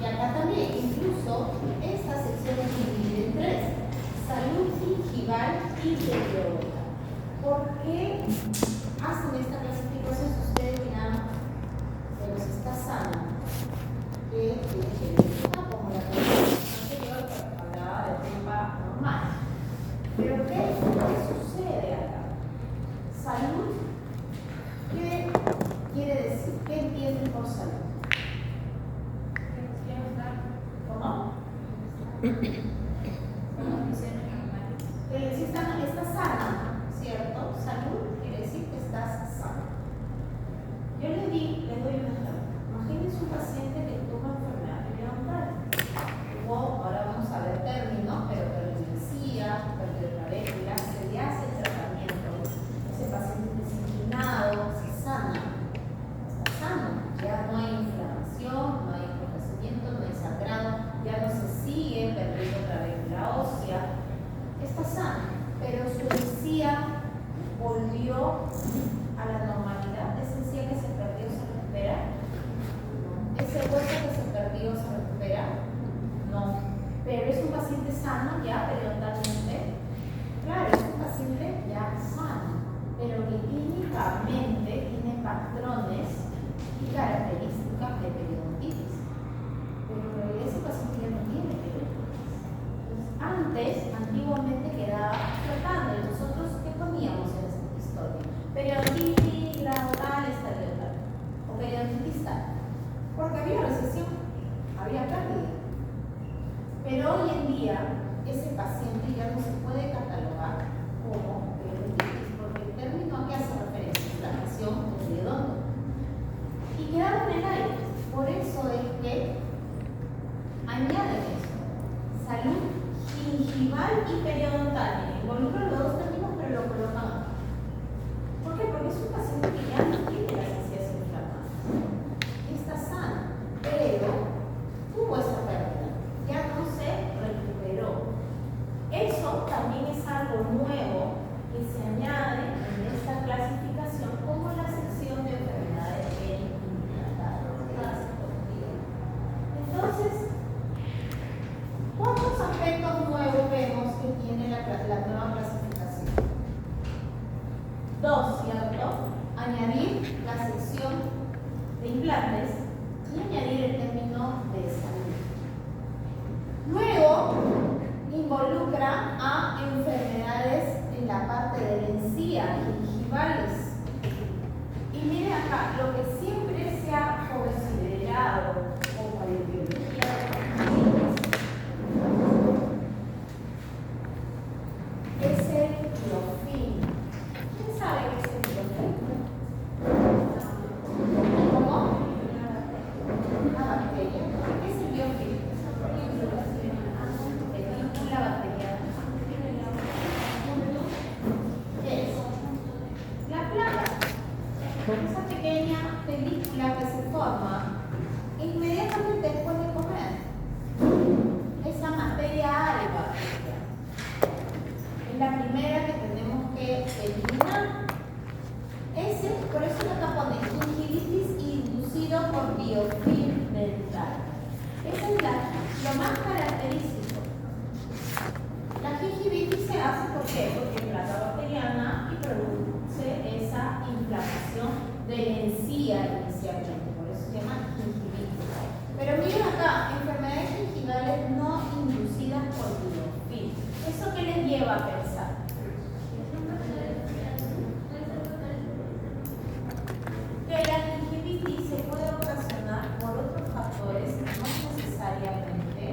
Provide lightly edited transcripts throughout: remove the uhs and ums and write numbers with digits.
Y acá también, incluso esta sección es dividida en tres: salud gingival y periodontal. ¿Por qué hacen esta clasificación si ustedes dirán, pero si está sana? Que tiene que ver como la clasificación anterior que hablaba de tema normal. Pero ¿qué sucede acá? Salud, ¿qué quiere decir? ¿Qué entienden por salud? ¿Cómo? Si está sana, ¿cierto? Salud quiere decir que estás sana. Yo les doy un ejemplo. Imagínense un paciente que tuvo enfermedad periodontal. Ahora vamos a ver términos, pero periodoncia, periodontía, se le hace el tratamiento. Ese paciente es inclinado, se sana, está sano. Ya no hay inflamación, no hay enrojecimiento, no hay sangrado, ya no se sigue perdiendo otra vez la ósea. Está sano, pero su encía volvió a la normalidad. Esa encía que se perdió se recupera. Ese hueso que se perdió se recupera. No, pero es un paciente sano ya periodontalmente. Claro, es un paciente ya sano, pero que clínicamente tiene patrones y características de periodontitis. Pero en realidad ese paciente ya no tiene periodontitis. Antiguamente quedaba flotando. ¿Y nosotros qué poníamos en esta historia? Periodontitis laboral esternal o periodontitis tal. Porque había recesión, había pérdida. Pero hoy en día ese paciente ya no se puede catalogar como periodontitis, porque el término que hace referencia a inflamación del periodonto. Y quedaron en el aire. Por eso es que añaden esto: salud gingival y periodontal. Involucran los dos términos, pero lo colocan acá. ¿Por qué? Porque es un paciente que ya no tiene las encías inflamadas. Está sano, pero tuvo esa pérdida. Ya no se recuperó. Eso también es algo nuevo que se añade en esta clasificación como la sección de enfermedades periodontitis. Entonces, ¿cuántos aspectos nuevos vemos que tiene la nueva clasificación? Dos, ¿cierto? Añadir la sección de implantes y añadir el término de salud. Luego, involucra a enfermedades en la parte de la encía, gingivales. Y miren acá, lo que siempre se ha considerado como etiología es el biofilm. ¿Quién sabe qué es el biofilm? ¿Cómo? Una bacteria. ¿Qué es el biofilm? Película bacteriana. ¿Qué es? La placa. Esa pequeña película que se forma inmediatamente después de comer. Esa materia alba es la primera que tenemos que eliminar. Por eso acá pone gingivitis inducido por biofilm dental. Esa es lo más característico. La gingivitis se hace ¿por qué? Porque es placa bacteriana y produce esa inflamación de la encía inicialmente. Por eso se llama gingivitis. Pero miren acá, enfermedades gingivales no inducidas por biofilm. ¿Eso qué les lleva a pensar? Que la gingivitis se puede ocasionar por otros factores, no necesariamente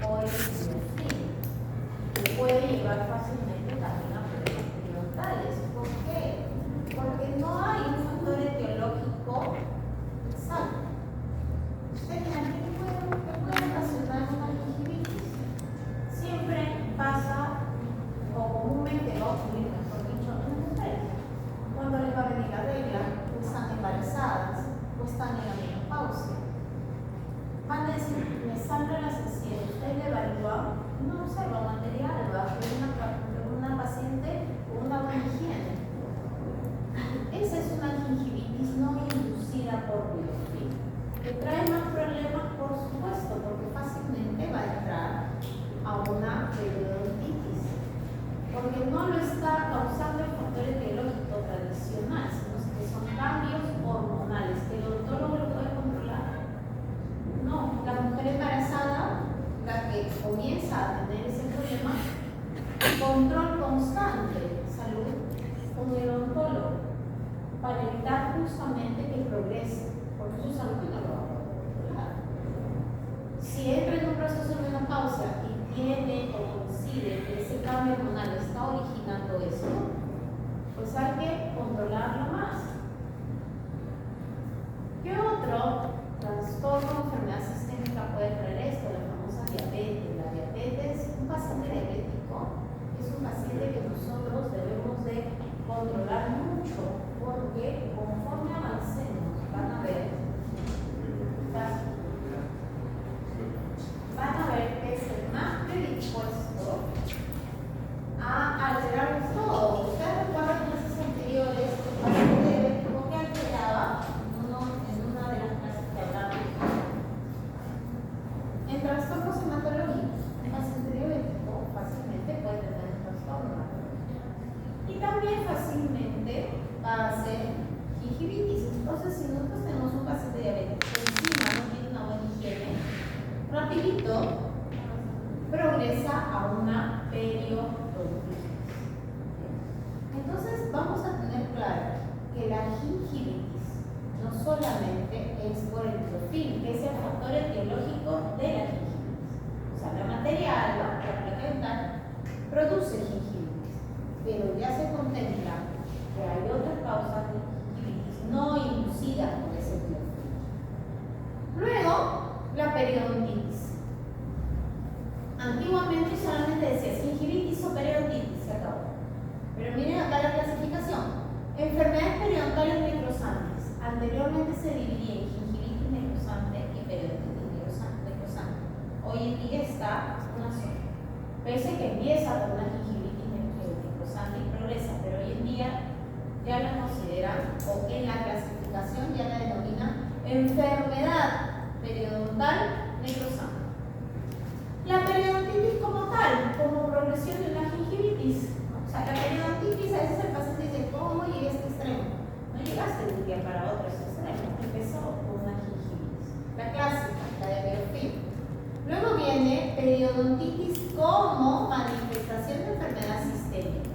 por el biofilm, que puede llevar fácilmente también a problemas periodontales. ¿Por qué? Porque no hay un factor etiológico exacto. ¿Ustedes qué puede ocasionar una gingivitis? Siempre pasa, o comúnmente va a ocurrir, mejor dicho, en las mujeres. Cuando les va a venir la regla, o están embarazadas, o están en la menopausia. Van a decir, me sangran las encías. Usted le evalúa, no observa material, va a ser una paciente con una buena higiene. Esa es una gingivitis no inducida por biofilm, que trae más problemas, por supuesto, porque con el odontólogo para evitar justamente que progrese, porque eso es algo que no lo va a poder controlar. Si entra en un proceso de menopausia y tiene o coincide que ese cambio hormonal está originando esto, pues hay que controlarlo más. ¿Qué otro trastorno o enfermedad sistémica puede traer esto? La famosa diabetes. La diabetes, un paciente diabético es un paciente que nosotros debemos de controlar mucho, porque conforme avancemos van a ver que es el más predispuesto a alterar todo. Ustedes recuerdan clases anteriores el paciente diabético que alteraba en una de las clases que hablamos en trastornos hematológicos. Un paciente diabético fácilmente puede tener un trastorno hematológico y también fácilmente va a hacer gingivitis. Entonces, si nosotros tenemos un paciente diabético que encima no tiene una buena higiene, rapidito progresa a una periodontitis. Entonces, vamos a tener claro que la gingivitis no solamente es por el biofilm, que es el factor etiológico de la gingivitis. O sea, la materia alba, la placa dental, produce gingivitis, pero ya se contempla que hay otras causas de gingivitis no inducidas por ese biofilm. Luego, la periodontitis. Antiguamente solamente decía gingivitis o periodontitis, se acabó. Pero miren acá la clasificación. Enfermedades periodontales necrosantes. Anteriormente se dividía en gingivitis necrosante y periodontitis necrosante. Hoy en día está una sola. Pese que empieza con una gingivitis necrosante y progresa, pero hoy en día ya la consideran, o en la clasificación ya la denominan enfermedad periodontal necrosante. La periodontitis como tal, como progresión de una gingivitis. O sea, la periodontitis, a veces el paciente dice, ¿cómo llegué a este extremo? No llegaste de un día para otro a este extremo, empezó con una gingivitis. La clásica, la de biofilm. Luego viene periodontitis como manifestación de enfermedad sistémica.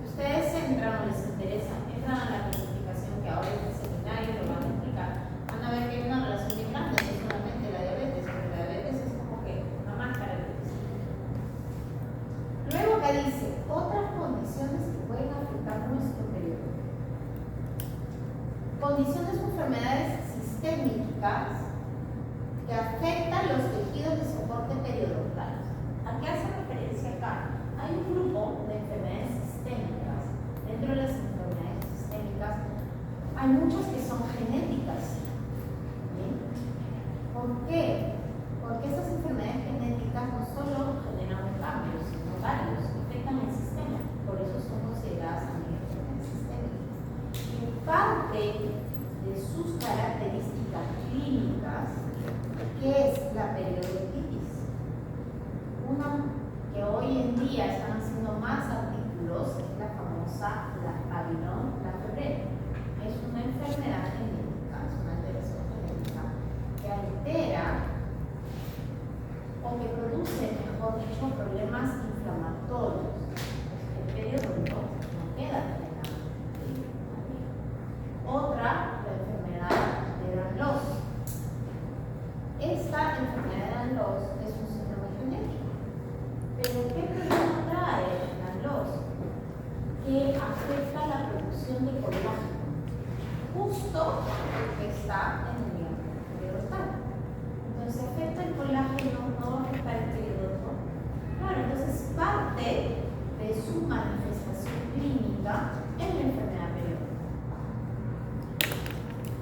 Si ustedes entran o les interesa, entran a la clasificación que ahora en el seminario lo van a explicar, van a ver que hay una relación bien grande, no solamente la diabetes, pero la diabetes es como que una máscara de Luego acá dice, otras condiciones que pueden afectar nuestro periodo. Condiciones o enfermedades sistémicas que afectan los tejidos de soporte periodontal. ¿A qué hace referencia acá? Hay un grupo de enfermedades sistémicas. Dentro de las enfermedades sistémicas hay muchas que son genéticas. ¿Bien? ¿Por qué? Porque esas enfermedades genéticas no solo generan cambios, sino varios, afectan el sistema. Por eso son consideradas también enfermedades sistémicas. Y parte de sus características clínicas, ¿qué es la periodontitis? Una que hoy en día están haciendo más artículos es la famosa Pavillon-Lafebre. Es una enfermedad genética, es una alteración genética que altera o que produce, mejor dicho, problemas inflamatorios. El periodonto no queda plenamente. Otra, la enfermedad de Danlos. Esta enfermedad de Danlos es un síndrome genético. Pero ¿qué problema trae Danlos? Que afecta la producción de colágeno, justo que está en el diámetro periodontal. Entonces afecta el colágeno, no va a afectar el periodonto. Claro, entonces parte de su manifestación clínica en la enfermedad periodontal.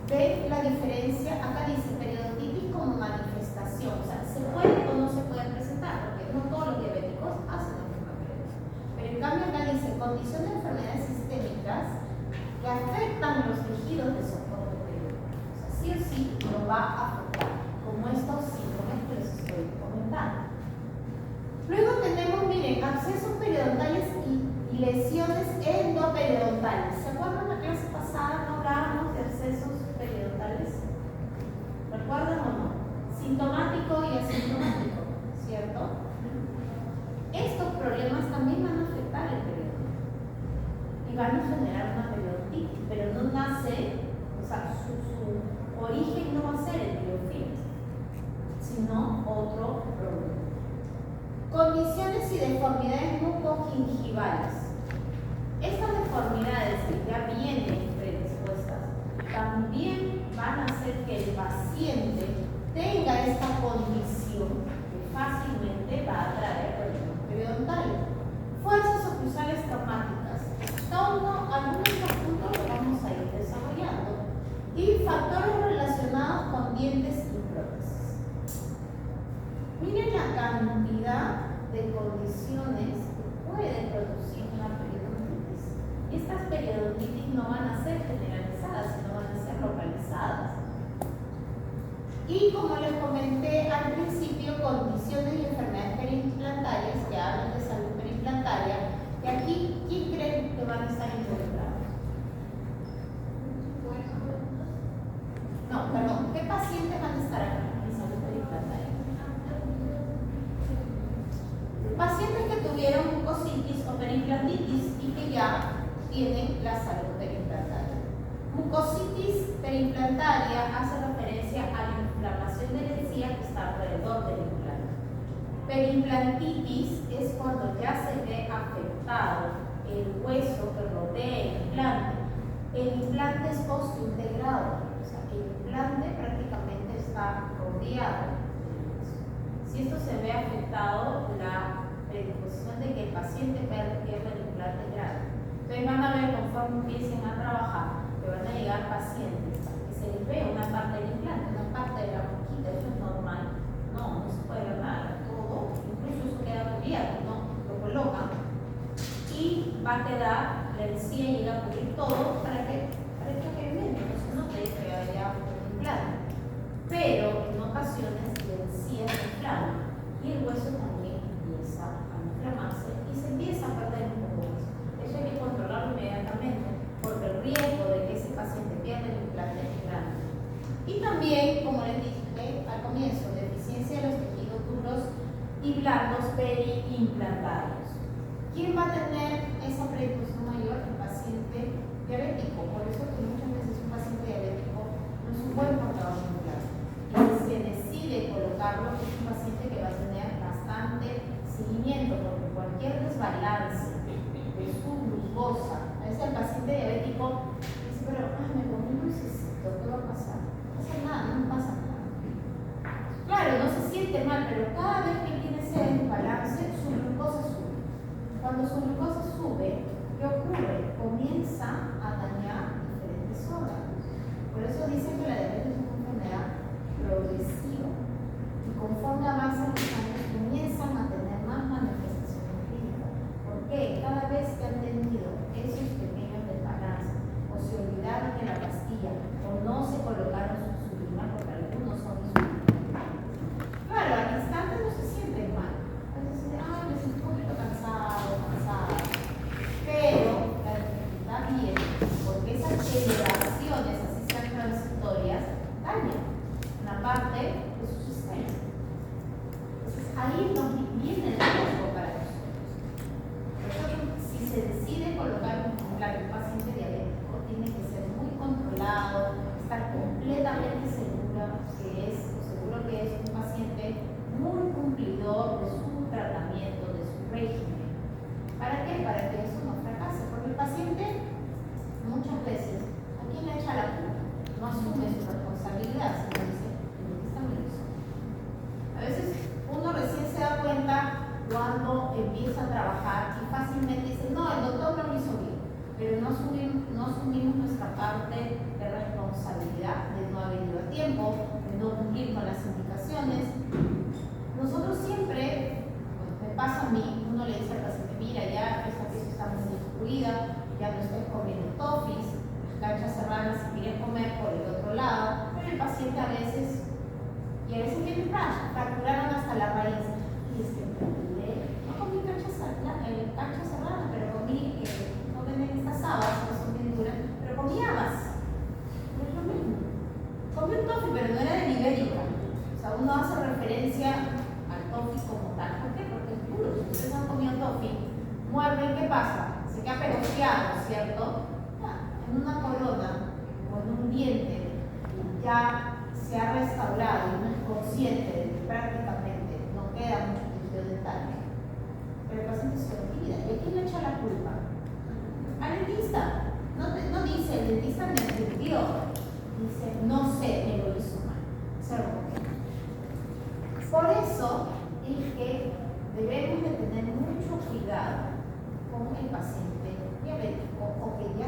¿Ven la diferencia? Acá dice periodontitis como manifestación, o sea, se puede o no se puede presentar, porque no todos los diabéticos hacen enfermedad periodontal. Pero en cambio acá dice condición de enfermedades sistémicas que afectan los tejidos de soporte periodontal. O sea, sí o sí lo va a afectar, como estos síndromes que les estoy comentando. Luego tenemos, miren, abscesos periodontales y lesiones endoperidontales. ¿Se acuerdan la clase pasada? No hablábamos de abscesos periodontales. ¿Recuerdan o no? Sintomático y asintomático, ¿cierto? Estos problemas también van a afectar el periodonto y van a generar sino otro problema. Condiciones y deformidades mucogingivales. Estas deformidades que ya vienen predispuestas también van a hacer que el paciente tenga esta condición que fácilmente va a traer problemas periodontales. Fuerzas oclusales traumáticas. Algunos de estos puntos los vamos a ir desarrollando. Y factores relacionados con dientes y prótesis. Miren la cantidad de condiciones que pueden producir una periodontitis. Y estas periodontitis no van a ser generalizadas, sino van a ser localizadas. Y como les comenté al principio, condiciones y enfermedades periimplantarias que hablan de salud periimplantaria, y aquí, ¿quién creen que van a estar involucrados? No, perdón, ¿qué pacientes van a estar acá en salud periimplantaria? Pacientes que tuvieron mucositis o periimplantitis y que ya tienen la salud periimplantaria. Mucositis periimplantaria hace referencia a la inflamación de la encía que está alrededor del implante. Periimplantitis es cuando ya se ve afectado el hueso que rodea el implante. El implante es postintegrado, o sea, el implante prácticamente está rodeado del hueso. Si esto se ve afectado, la predisposición de que el paciente pierda el implante es grave. Entonces van a ver conforme empiecen a trabajar que van a llegar pacientes que se les ve una parte del implante, una parte de la boquita. Eso es normal. No se puede ver nada, todo, incluso eso queda cubierto, ¿no? Lo colocan y va a quedar, la encía llega a cubrir todo para que quede bien, no se note que haya un implante. Pero en ocasiones la encía se inflama y el hueso también empieza a inflamarse y se empieza a perder un poco de hueso. Eso hay que controlarlo inmediatamente porque el riesgo de que ese paciente pierda el implante es grande. Y también, como les dije al comienzo, deficiencia de los tejidos duros y blandos periimplantarios. ¿Quién va a tener esa predisposición mayor? El paciente diabético. Por eso que muchas veces un paciente diabético no es un buen portador de implante. Y si se decide colocarlo, es un paciente que va a tener bastante seguimiento, porque cualquier desbalance de su glucosa, a veces el paciente diabético dice, pero me comí un dulcecito, ¿qué va a pasar? No pasa nada, no pasa nada. Claro, no se siente mal, pero cada vez que tiene ese desbalance, su glucosa sube. Cuando su glucosa sube, ¿qué ocurre? Comienza a dañar diferentes órganos. Por eso dicen que la diabetes es una enfermedad progresiva. Y conforme avanzan los años, comienzan a tener más manifestaciones clínicas. ¿Por qué? Cada vez que han tenido esos pequeños desbalances, o se olvidaron de la pastilla, o no se colocaron su insulina, porque algunos son insulina. Claro, al instante no se sienten mal. Entonces, me siento un poquito cansada. Pero la dificultad viene porque esas elevaciones, así sean transitorias, dañan una parte de su sistema. Entonces, ahí nos viene el riesgo para nosotros. Por eso, si se decide colocar un implante, un paciente diabético, tiene que ser muy controlado, estar completamente seguro que es un paciente muy cumplidor de su tratamiento, de su régimen. ¿Para qué? Para que eso no fracase. Porque el paciente muchas veces, ¿a quién le echa la culpa? No asume su responsabilidad, sino dice, el dentista me lo hizo. A veces uno recién se da cuenta cuando empieza a trabajar y fácilmente dice, no, el doctor no lo hizo bien. Pero no asumimos nuestra parte de responsabilidad de no haber ido a tiempo, de no cumplir con las indicaciones. Nosotros siempre, me pasa a mí, uno le dice al paciente, mira, ya esta pieza está muy destruida, ya no estés comiendo toffees, canchas serranas si quieres comer por el otro lado, pero el paciente a veces tiene fracturaron hasta la raíz. Y es que no comí cancha serrana, pero comí, no venden estas habas, que son bien duras, pero comí habas. No es lo mismo. Comí un toffee, pero no era de Ibérica. O sea, uno hace referencia al toffee como tal. ¿Por qué? Porque es duro. Si ustedes han comido toffee, muerden, ¿qué pasa? Se queda pegosteado, ¿cierto? En una corona o en un diente ya se se ha restaurado y uno es consciente de que prácticamente no queda mucho tejido dental, pero el paciente se olvida. ¿Y a quién le echa la culpa? Al dentista. No dice, el dentista me advirtió. Dice, no sé, me lo hizo mal. Por eso es que debemos de tener mucho cuidado con el paciente diabético o que ya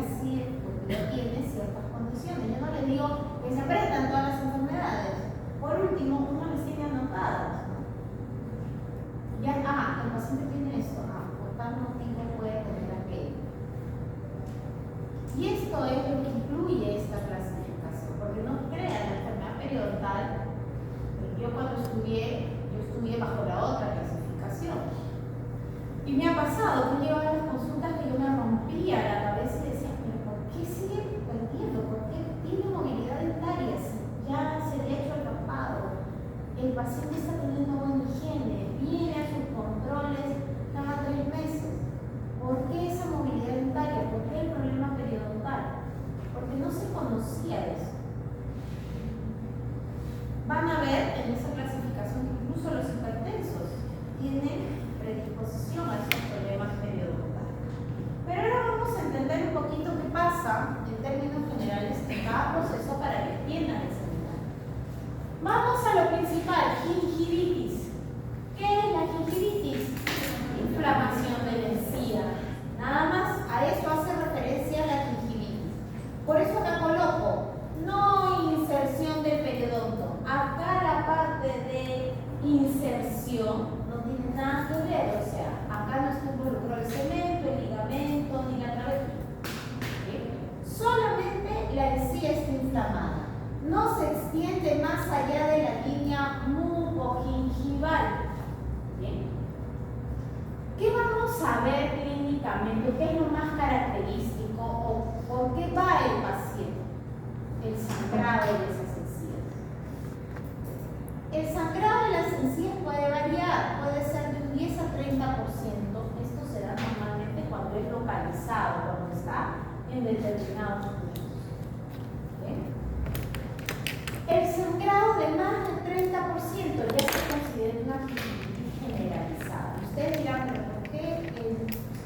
tiene ciertas condiciones. Yo no le digo que se aprendan todas las enfermedades. Por último, uno les tiene anotadas, ¿no? Ya, el paciente tiene esto, por tal motivo puede tener aquello. Y esto es lo que incluye esta clasificación, porque no crean la enfermedad periodontal. Yo cuando estudié bajo la otra clasificación. Y me ha pasado que llevaba las consultas que yo me rompía la cabeza y decía, pero ¿por qué sigue perdiendo? ¿Por qué tiene movilidad dentaria? Si ya se le ha hecho el raspado, el paciente está teniendo buena higiene, viene a sus controles cada 3 meses. ¿Por qué esa movilidad dentaria? ¿Por qué el problema periodontal? Porque no se conocía eso. Van a ver en esa clasificación que incluso los hipertensos tienen predisposición a estos problemas periodontales. Pero ahora vamos a entender un poquito qué pasa en términos generales en cada proceso para que entiendan ese detalle. Vamos a lo principal, gingivitis. ¿Qué es la gingivitis? Inflamación de la encía. Nada más a eso hace referencia la gingivitis. Por eso acá coloco, no inserción del periodonto. Acá la parte de inserción no tiene nada que ver, o sea, acá no está involucrado el cemento, el ligamento, ni la clavícula. ¿Sí? Solamente la encía está inflamada. No se extiende más allá de la línea mucogingival. ¿Bien? ¿Qué vamos a ver clínicamente? ¿Qué es lo más característico o por qué va el paciente? El sangrado de esas encías. El sangrado de las encías puede variar, puede ser de un 10 a 30%. Esto se da normalmente cuando es localizado, cuando está en determinados puntos. El sangrado de más del 30% ya se considera una gingivitis generalizada. Ustedes dirán, pero ¿por qué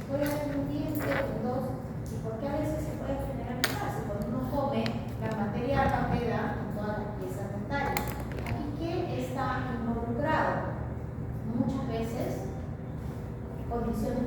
puede haber un diente o dos? ¿Y por qué a veces se puede generalizar? Si cuando uno come, la materia queda en todas las piezas dentales. Aquí, ¿qué está involucrado? Muchas veces condiciones